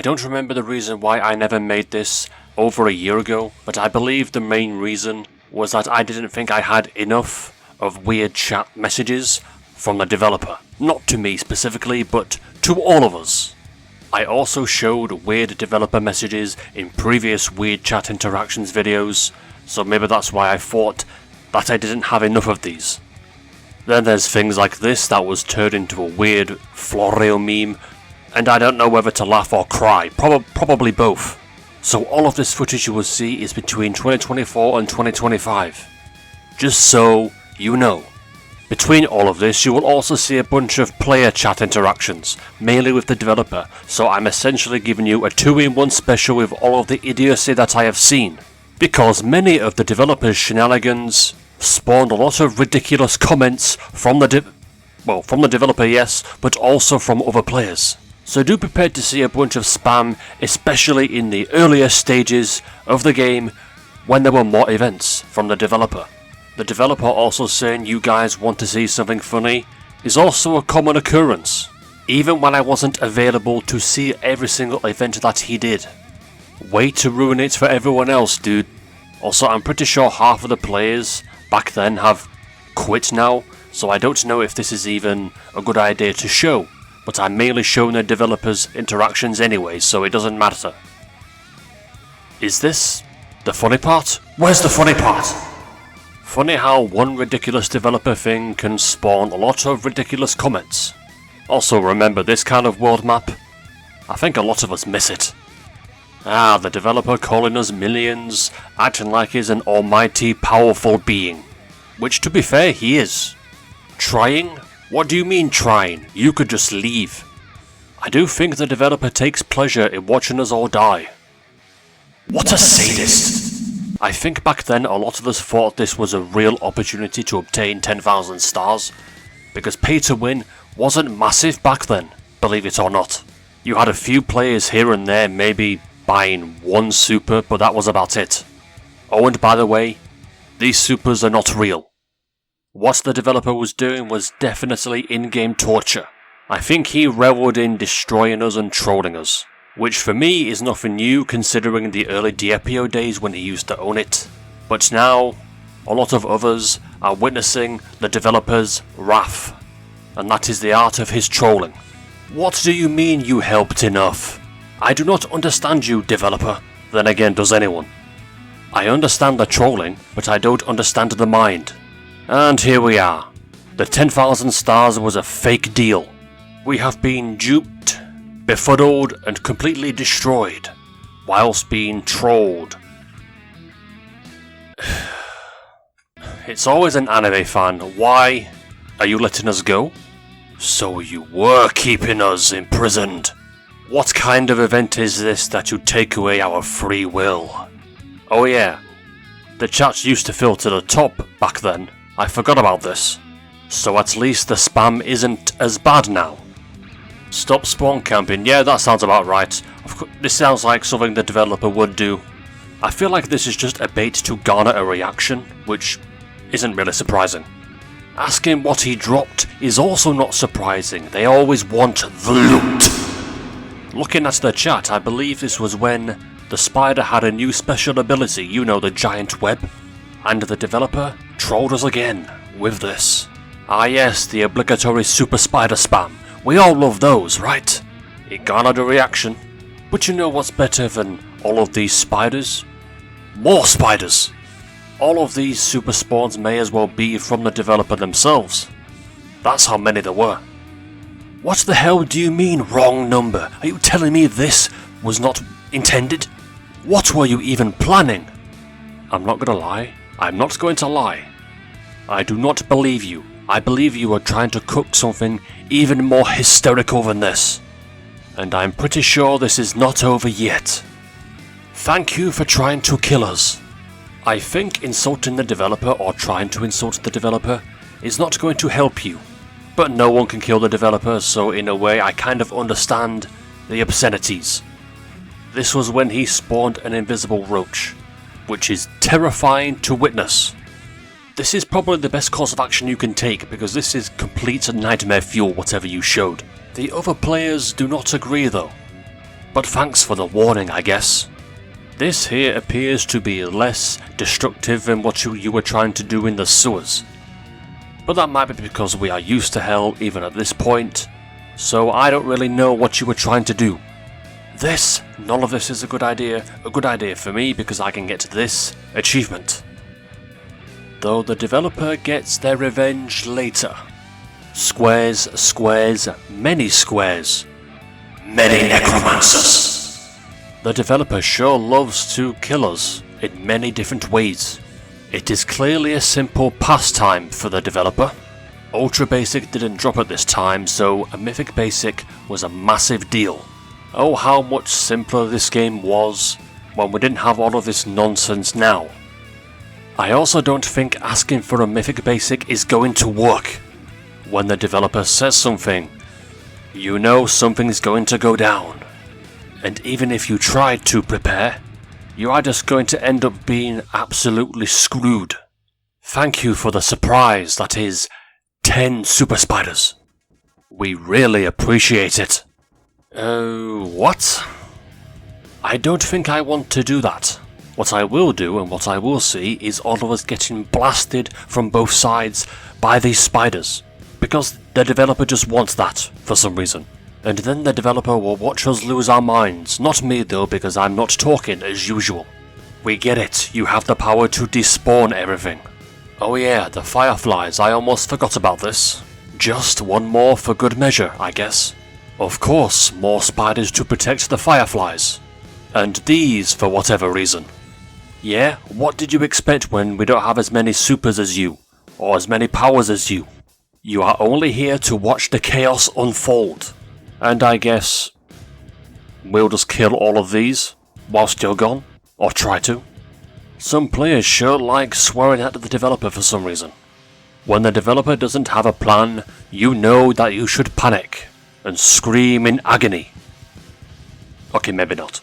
don't remember the reason why I never made this over a year ago, but I believe the main reason was that I didn't think I had enough of weird chat messages from the developer. Not to me specifically, but to all of us. I also showed weird developer messages in previous weird chat interactions videos, so maybe that's why I thought that I didn't have enough of these. Then there's things like this that was turned into a weird Florio meme, and I don't know whether to laugh or cry, probably both. So all of this footage you will see is between 2024 and 2025. Just so you know. Between all of this, you will also see a bunch of player chat interactions, mainly with the developer, so I'm essentially giving you a 2-in-1 special with all of the idiocy that I have seen. Because many of the developer's shenanigans spawned a lot of ridiculous comments from the developer, yes, but also from other players. So do prepare to see a bunch of spam, especially in the earlier stages of the game when there were more events from the developer. The developer also saying you guys want to see something funny is also a common occurrence, even when I wasn't available to see every single event that he did. Way to ruin it for everyone else, dude. Also, I'm pretty sure half of the players back then have quit now, so I don't know if this is even a good idea to show, but I'm mainly showing the developers' interactions anyway, so it doesn't matter. Is this the funny part? Where's the funny part? Funny how one ridiculous developer thing can spawn a lot of ridiculous comments. Also remember this kind of world map? I think a lot of us miss it. The developer calling us millions, acting like he's an almighty powerful being. Which to be fair, he is. Trying? What do you mean trying? You could just leave. I do think the developer takes pleasure in watching us all die. What a sadist! I think back then a lot of us thought this was a real opportunity to obtain 10,000 stars, because pay to win wasn't massive back then, believe it or not. You had a few players here and there maybe buying one super, but that was about it. Oh, and by the way, these supers are not real. What the developer was doing was definitely in-game torture. I think he reveled in destroying us and trolling us. Which for me is nothing new considering the early Diepio days when he used to own it. But now, a lot of others are witnessing the developer's wrath. And that is the art of his trolling. What do you mean you helped enough? I do not understand you, developer. Then again, does anyone? I understand the trolling, but I don't understand the mind. And here we are. The 10,000 stars was a fake deal. We have been duped, befuddled and completely destroyed, whilst being trolled. It's always an anime fan. Why are you letting us go? So you were keeping us imprisoned. What kind of event is this that you take away our free will? Oh yeah, the chats used to fill to the top back then. I forgot about this. So at least the spam isn't as bad now. Stop spawn camping, yeah, that sounds about right. Of course, this sounds like something the developer would do. I feel like this is just a bait to garner a reaction, which isn't really surprising. Asking what he dropped is also not surprising, they always want the loot. Looking at the chat, I believe this was when the spider had a new special ability, you know, the giant web, and the developer trolled us again with this. Ah yes, the obligatory super spider spam. We all love those, right? It garnered a reaction. But you know what's better than all of these spiders? More spiders! All of these super spawns may as well be from the developer themselves. That's how many there were. What the hell do you mean, wrong number? Are you telling me this was not intended? What were you even planning? I'm not gonna lie. I'm not going to lie. I do not believe you. I believe you are trying to cook something even more hysterical than this. And I'm pretty sure this is not over yet. Thank you for trying to kill us. I think insulting the developer or trying to insult the developer is not going to help you. But no one can kill the developer, so in a way I kind of understand the obscenities. This was when he spawned an invisible roach, which is terrifying to witness. This is probably the best course of action you can take because this is complete nightmare fuel whatever you showed. The other players do not agree though. but thanks for the warning, I guess. This here appears to be less destructive than what you were trying to do in the sewers. But that might be because we are used to hell even at this point, so I don't really know what you were trying to do. None of this is a good idea for me because I can get to this achievement. Though the developer gets their revenge later. Squares, squares, many squares. Many necromancers. The developer sure loves to kill us in many different ways. It is clearly a simple pastime for the developer. Ultra Basic didn't drop at this time, so a Mythic Basic was a massive deal. Oh, how much simpler this game was when we didn't have all of this nonsense now. I also don't think asking for a Mythic Basic is going to work. When the developer says something, you know something's going to go down. And even if you tried to prepare, you are just going to end up being absolutely screwed. Thank you for the surprise that is 10 super spiders. We really appreciate it. What? I don't think I want to do that. What I will do and what I will see is all of us getting blasted from both sides by these spiders. Because the developer just wants that for some reason. And then the developer will watch us lose our minds. Not me though, because I'm not talking as usual. We get it, you have the power to despawn everything. Oh yeah, the fireflies, I almost forgot about this. Just one more for good measure, I guess. Of course, more spiders to protect the fireflies. And these for whatever reason. Yeah, what did you expect when we don't have as many supers as you? Or as many powers as you? You are only here to watch the chaos unfold. And I guess we'll just kill all of these whilst you're gone, or try to. Some players sure like swearing at the developer for some reason. When the developer doesn't have a plan, you know that you should panic and scream in agony. Okay, maybe not.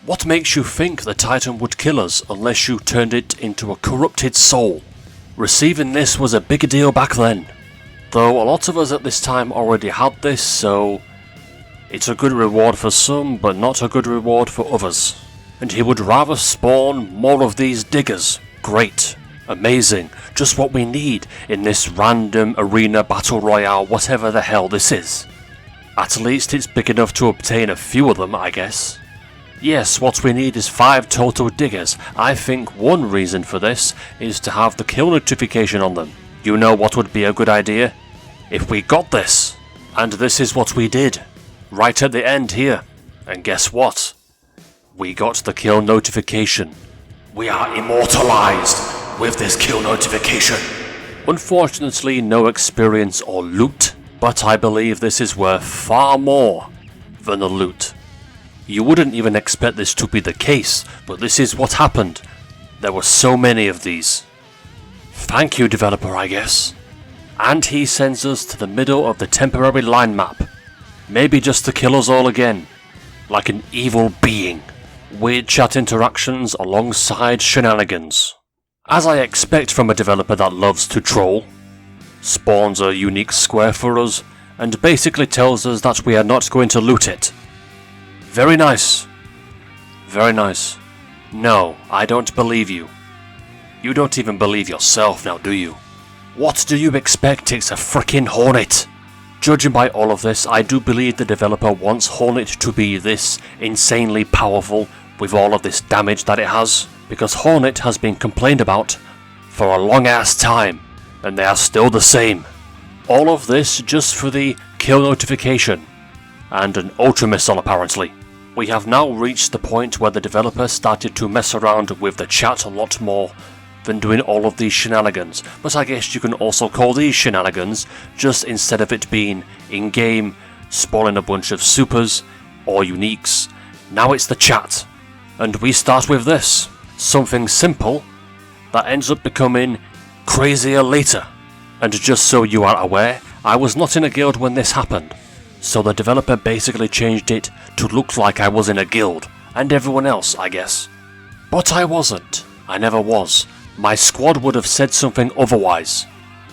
What makes you think the Titan would kill us unless you turned it into a corrupted soul? Receiving this was a big deal back then. Though a lot of us at this time already had this, so it's a good reward for some, but not a good reward for others. And he would rather spawn more of these diggers. Great. Amazing. Just what we need in this random arena battle royale, whatever the hell this is. At least it's big enough to obtain a few of them, I guess. Yes, what we need is 5 total diggers. I think one reason for this is to have the kill notification on them. You know what would be a good idea? If we got this. And this is what we did. Right at the end here. And guess what? We got the kill notification. We are immortalized with this kill notification. Unfortunately, no experience or loot, but I believe this is worth far more than the loot. You wouldn't even expect this to be the case, but this is what happened. There were so many of these. Thank you, developer, I guess. And he sends us to the middle of the temporary line map. Maybe just to kill us all again. Like an evil being. Weird chat interactions alongside shenanigans. As I expect from a developer that loves to troll. Spawns a unique square for us, and basically tells us that we are not going to loot it. Very nice. Very nice. No, I don't believe you. You don't even believe yourself now, do you? What do you expect? It's a frickin' Hornet! Judging by all of this, I do believe the developer wants Hornet to be this insanely powerful with all of this damage that it has, because Hornet has been complained about for a long ass time, and they are still the same. All of this just for the kill notification, and an Ultra Missile apparently. We have now reached the point where the developer started to mess around with the chat a lot more than doing all of these shenanigans, but I guess you can also call these shenanigans, just instead of it being in-game, spawning a bunch of supers or uniques, now it's the chat. And we start with this, something simple that ends up becoming crazier later. And just so you are aware, I was not in a guild when this happened, so the developer basically changed it to look like I was in a guild, and everyone else, I guess. But I wasn't. I never was. My squad would have said something otherwise.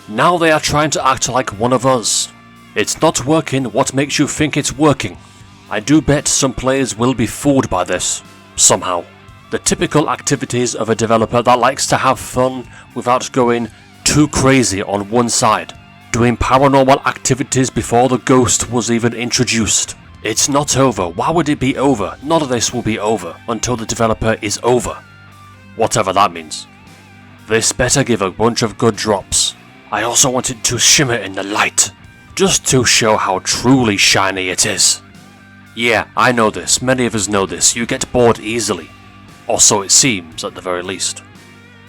Now they are trying to act like one of us. It's not working. What makes you think it's working? I do bet some players will be fooled by this, somehow. The typical activities of a developer that likes to have fun without going too crazy on one side. Doing paranormal activities before the ghost was even introduced. It's not over. Why would it be over? None of this will be over until the developer is over. Whatever that means. This better give a bunch of good drops. I also want it to shimmer in the light, just to show how truly shiny it is. Yeah, I know this. Many of us know this. You get bored easily. Or so it seems, at the very least.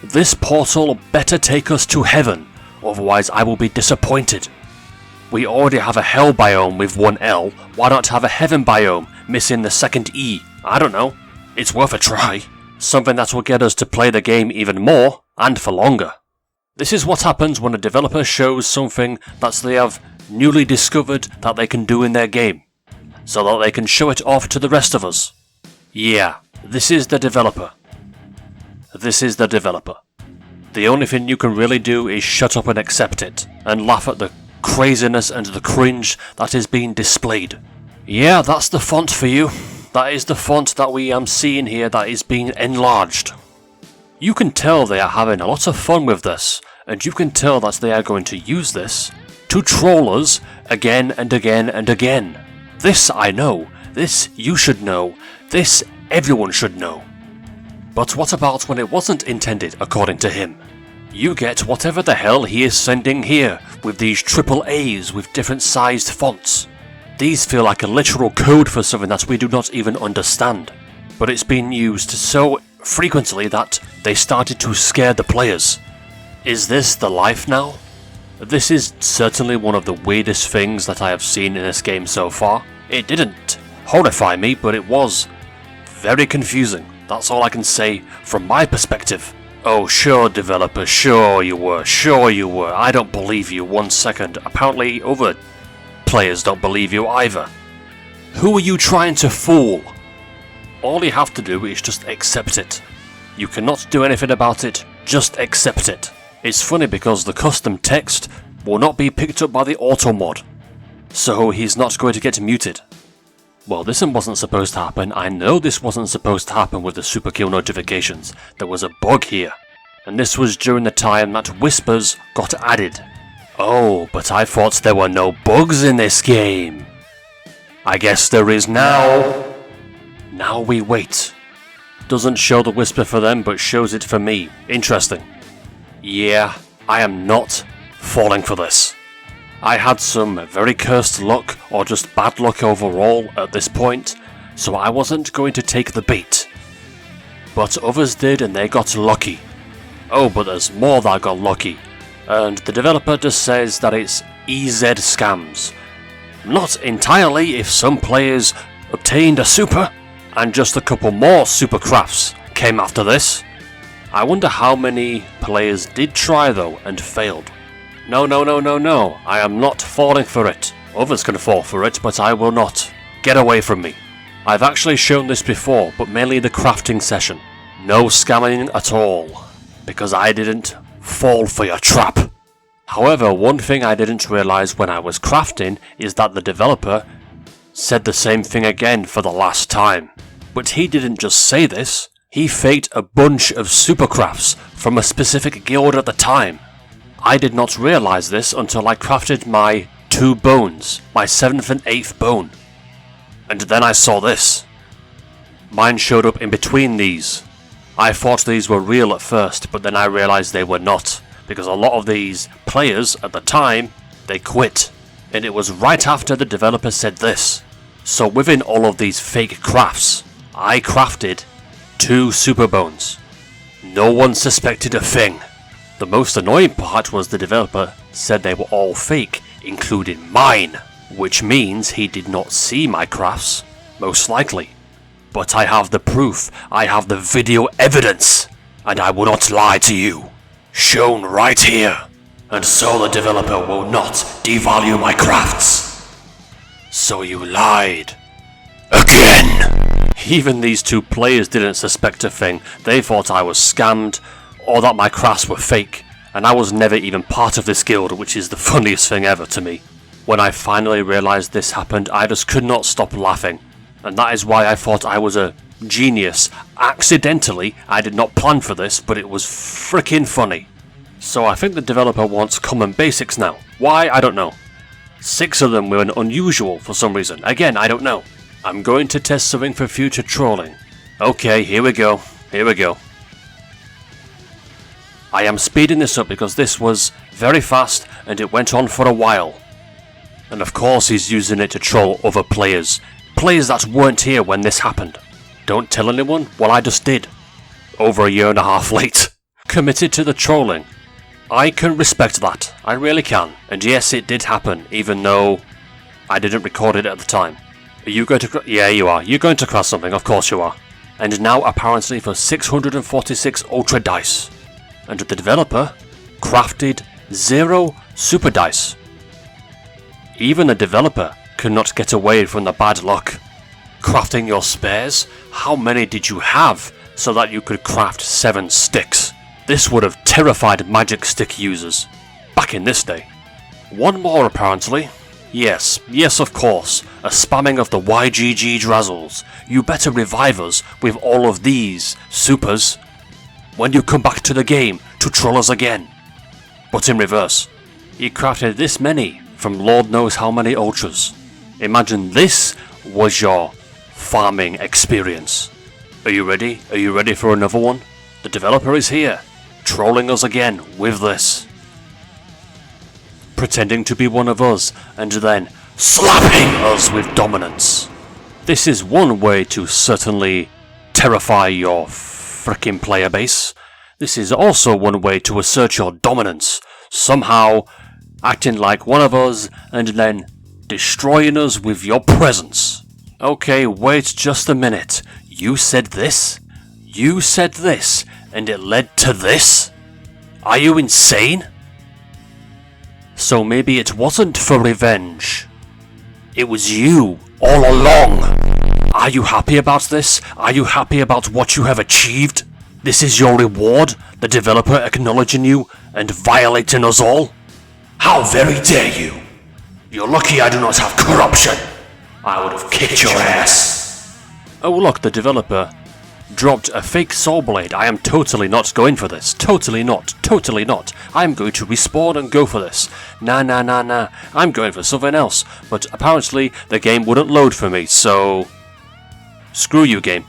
This portal better take us to heaven, otherwise I will be disappointed. We already have a hell biome with one L, why not have a heaven biome, missing the second E? I don't know. It's worth a try. Something that will get us to play the game even more, and for longer. This is what happens when a developer shows something that they have newly discovered that they can do in their game, so that they can show it off to the rest of us. Yeah, this is the developer. This is the developer. The only thing you can really do is shut up and accept it, and laugh at the craziness and the cringe that is being displayed. Yeah, that's the font for you. That is the font that we am seeing here that is being enlarged. You can tell they are having a lot of fun with this, and you can tell that they are going to use this to troll us again and again and again. This I know, this you should know, this everyone should know. But what about when it wasn't intended according to him? You get whatever the hell he is sending here, with these triple A's with different sized fonts. These feel like a literal code for something that we do not even understand, but it's been used so frequently that they started to scare the players. Is this the life now? This is certainly one of the weirdest things that I have seen in this game so far. It didn't horrify me, but it was very confusing. That's all I can say from my perspective. Oh, sure, developer, sure you were. I don't believe you 1 second. Apparently other players don't believe you either. Who are you trying to fool? All you have to do is just accept it. You cannot do anything about it, just accept it. It's funny because the custom text will not be picked up by the auto mod, so he's not going to get muted. Well, this wasn't supposed to happen. I know this wasn't supposed to happen with the super kill notifications. There was a bug here, and this was during the time that whispers got added. Oh, but I thought there were no bugs in this game. I guess there is now. Now we wait. Doesn't show the whisper for them, but shows it for me. Interesting. Yeah, I am not falling for this. I had some very cursed luck, or just bad luck overall at this point, so I wasn't going to take the bait. But others did and they got lucky. Oh, but there's more that got lucky. And the developer just says that it's EZ scams. Not entirely if some players obtained a super, and just a couple more super crafts came after this. I wonder how many players did try though and failed. No, I am not falling for it. Others can fall for it, but I will not. Get away from me. I've actually shown this before, but mainly the crafting session. No scamming at all, because I didn't fall for your trap. However, one thing I didn't realise when I was crafting is that the developer said the same thing again for the last time. But he didn't just say this, he faked a bunch of supercrafts from a specific guild at the time. I did not realise this until I crafted my 2 bones, my 7th and 8th bone. And then I saw this. Mine showed up in between these. I thought these were real at first, but then I realised they were not, because a lot of these players at the time, they quit. And it was right after the developer said this. So within all of these fake crafts, I crafted 2 super bones. No one suspected a thing. The most annoying part was the developer said they were all fake, including mine, which means he did not see my crafts, most likely. But I have the proof, I have the video evidence, and I will not lie to you. Shown right here. And so the developer will not devalue my crafts. So you lied. Again! Even these 2 players didn't suspect a thing. They thought I was scammed, or that my crafts were fake, and I was never even part of this guild, which is the funniest thing ever to me. When I finally realised this happened, I just could not stop laughing. And that is why I thought I was a genius. Accidentally, I did not plan for this, but it was freaking funny. So I think the developer wants common basics now. Why? I don't know. 6 of them were unusual for some reason. Again, I don't know. I'm going to test something for future trolling. Okay, here we go. Here we go. I am speeding this up because this was very fast and it went on for a while. And of course he's using it to troll other players. Players that weren't here when this happened. Don't tell anyone? Well, I just did. Over a year and a half late. Committed to the trolling. I can respect that. I really can. And yes, it did happen, even though I didn't record it at the time. Are you going to... Yeah, you are. You're going to crash something. Of course you are. And now apparently for 646 Ultra Dice. And the developer crafted 0 Super Dice. Even the developer could not get away from the bad luck. Crafting your spares? How many did you have so that you could craft 7 sticks? This would have terrified magic stick users back in this day. One more apparently. Yes, of course, a spamming of the YGG Drazzles. You better revive us with all of these supers when you come back to the game to troll us again. But in reverse. He crafted this many from Lord knows how many ultras. Imagine this was your farming experience. Are you ready? Are you ready for another one? The developer is here, trolling us again with this. Pretending to be one of us, and then slapping us with dominance. This is one way to certainly terrify your frickin' player base. This is also one way to assert your dominance, somehow acting like one of us, and then destroying us with your presence. Okay, wait just a minute. You said this? You said this, and it led to this? Are you insane? So maybe it wasn't for revenge. It was you, all along. Are you happy about this? Are you happy about what you have achieved? This is your reward? The developer acknowledging you and violating us all? How very dare you! You're lucky I do not have corruption. I would have kicked your ass. Oh look, the developer dropped a fake soul blade. I am totally not going for this. Totally not. Totally not. I'm going to respawn and go for this. Nah. I'm going for something else. But apparently the game wouldn't load for me, so... Screw you, game.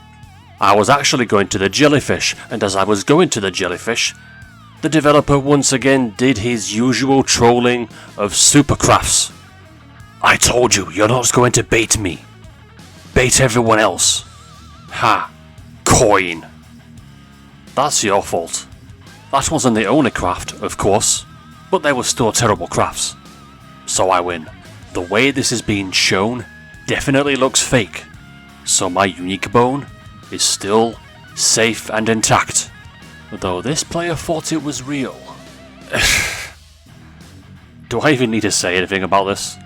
I was actually going to the jellyfish, and as I was going to the jellyfish, the developer once again did his usual trolling of supercrafts. I told you, you're not going to bait me. Bait everyone else. Ha. Coin. That's your fault. That wasn't the only craft, of course, but they were still terrible crafts. So I win. The way this is being shown definitely looks fake, so my unique bone is still safe and intact, though this player thought it was real. Do I even need to say anything about this?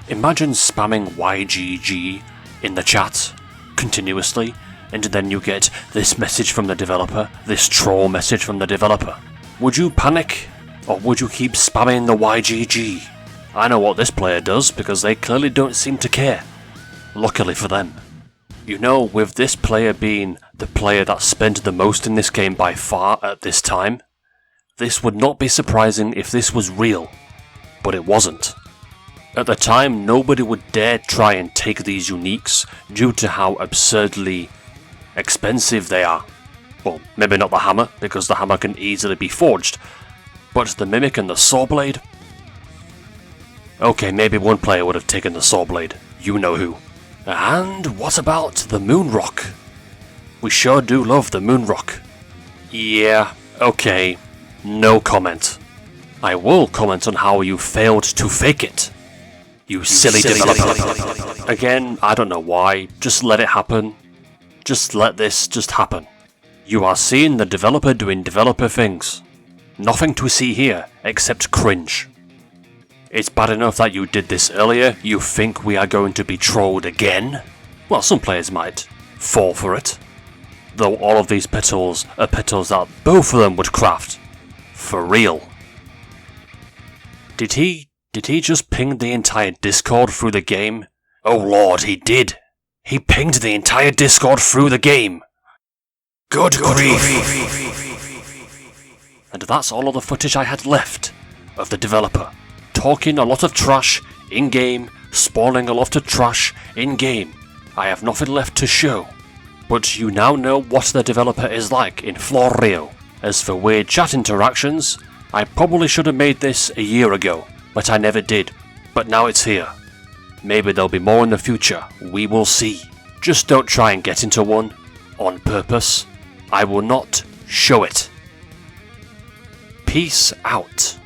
Imagine spamming YGG in the chat continuously, and then you get this message from the developer, this troll message from the developer. Would you panic, or would you keep spamming the YGG? I know what this player does, because they clearly don't seem to care. Luckily for them. You know, with this player being the player that spent the most in this game by far at this time, this would not be surprising if this was real, but it wasn't. At the time, nobody would dare try and take these uniques due to how absurdly expensive they are. Well, maybe not the hammer, because the hammer can easily be forged, but the mimic and the saw blade? Okay, maybe one player would have taken the saw blade. You know who. And what about the moon rock? We sure do love the moon rock. Yeah, okay. No comment. I will comment on how you failed to fake it. You silly developer. Again, I don't know why. Just let it happen. Just let this just happen. You are seeing the developer doing developer things. Nothing to see here except cringe. It's bad enough that you did this earlier. You think we are going to be trolled again? Well, some players might fall for it. Though all of these petals are petals that both of them would craft. For real. Did he just ping the entire Discord through the game? Oh lord, he did. He pinged the entire Discord through the game. Good grief. And that's all of the footage I had left of the developer. Talking a lot of trash in-game, spawning a lot of trash in-game. I have nothing left to show. But you now know what the developer is like in Florio. As for weird chat interactions, I probably should have made this a year ago, but I never did. But now it's here. Maybe there'll be more in the future, we will see. Just don't try and get into one on purpose. I will not show it. Peace out.